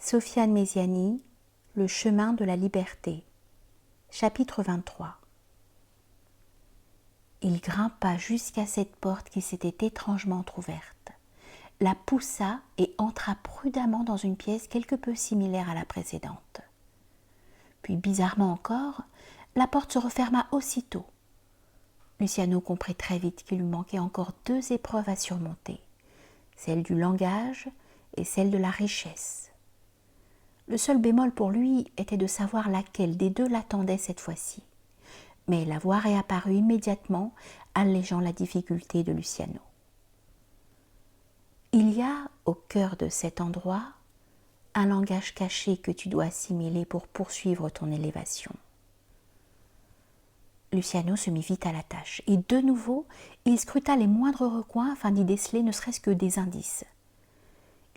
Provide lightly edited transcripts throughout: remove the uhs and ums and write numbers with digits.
Sofiane Méziani, Le chemin de la liberté. Chapitre 23. Il grimpa jusqu'à cette porte qui s'était étrangement entr'ouverte, la poussa et entra prudemment dans une pièce quelque peu similaire à la précédente. Puis, bizarrement encore, la porte se referma aussitôt. Luciano comprit très vite qu'il lui manquait encore 2 épreuves à surmonter, celle du langage et celle de la richesse. Le seul bémol pour lui était de savoir laquelle des deux l'attendait cette fois-ci. Mais la voix réapparut immédiatement, allégeant la difficulté de Luciano. Il y a, au cœur de cet endroit, un langage caché que tu dois assimiler pour poursuivre ton élévation. Luciano se mit vite à la tâche, et de nouveau, il scruta les moindres recoins afin d'y déceler ne serait-ce que des indices.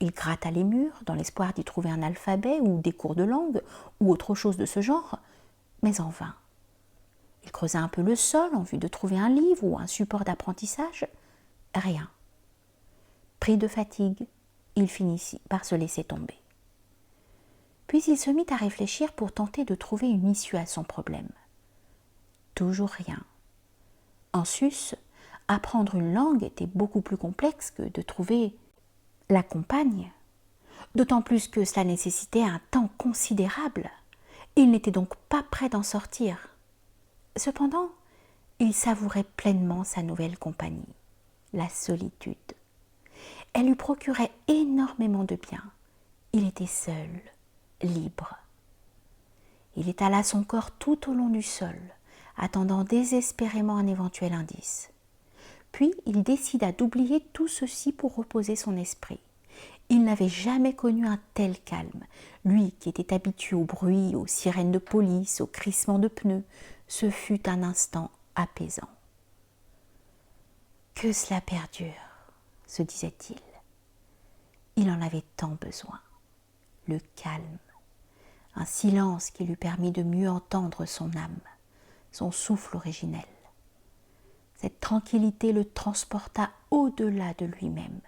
Il gratta les murs dans l'espoir d'y trouver un alphabet ou des cours de langue ou autre chose de ce genre, mais en vain. Il creusa un peu le sol en vue de trouver un livre ou un support d'apprentissage. Rien. Pris de fatigue, il finit par se laisser tomber. Puis il se mit à réfléchir pour tenter de trouver une issue à son problème. Toujours rien. En sus, apprendre une langue était beaucoup plus complexe que de trouver la compagne, d'autant plus que cela nécessitait un temps considérable. Il n'était donc pas prêt d'en sortir. Cependant, il savourait pleinement sa nouvelle compagnie, la solitude. Elle lui procurait énormément de bien. Il était seul, libre. Il étala son corps tout au long du sol, attendant désespérément un éventuel indice. Puis il décida d'oublier tout ceci pour reposer son esprit. Il n'avait jamais connu un tel calme. Lui qui était habitué au bruit, aux sirènes de police, aux crissements de pneus, ce fut un instant apaisant. Que cela perdure, se disait-il. Il en avait tant besoin. Le calme, un silence qui lui permit de mieux entendre son âme, son souffle originel. Cette tranquillité le transporta au-delà de lui-même,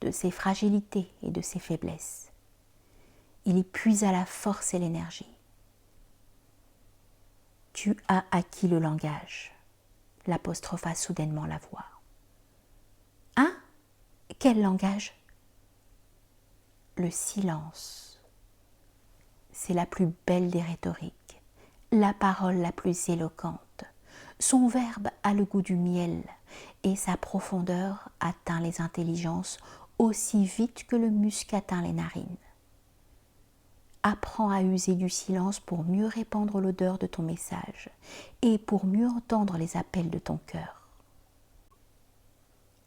de ses fragilités et de ses faiblesses. Il y puisa la force et l'énergie. « Tu as acquis le langage », l'apostropha soudainement la voix. « Hein ? Quel langage ? » Le silence. C'est la plus belle des rhétoriques, la parole la plus éloquente. Son verbe a le goût du miel et sa profondeur atteint les intelligences aussi vite que le musc atteint les narines. Apprends à user du silence pour mieux répandre l'odeur de ton message et pour mieux entendre les appels de ton cœur.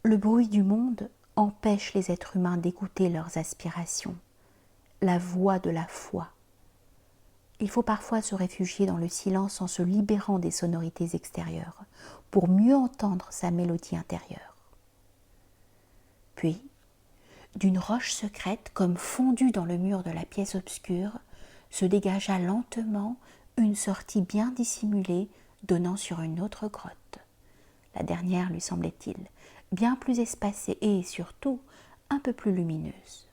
Le bruit du monde empêche les êtres humains d'écouter leurs aspirations, la voix de la foi. Il faut parfois se réfugier dans le silence en se libérant des sonorités extérieures pour mieux entendre sa mélodie intérieure. Puis, d'une roche secrète, comme fondue dans le mur de la pièce obscure, se dégagea lentement une sortie bien dissimulée donnant sur une autre grotte. La dernière, lui semblait-il, bien plus espacée et, surtout, un peu plus lumineuse.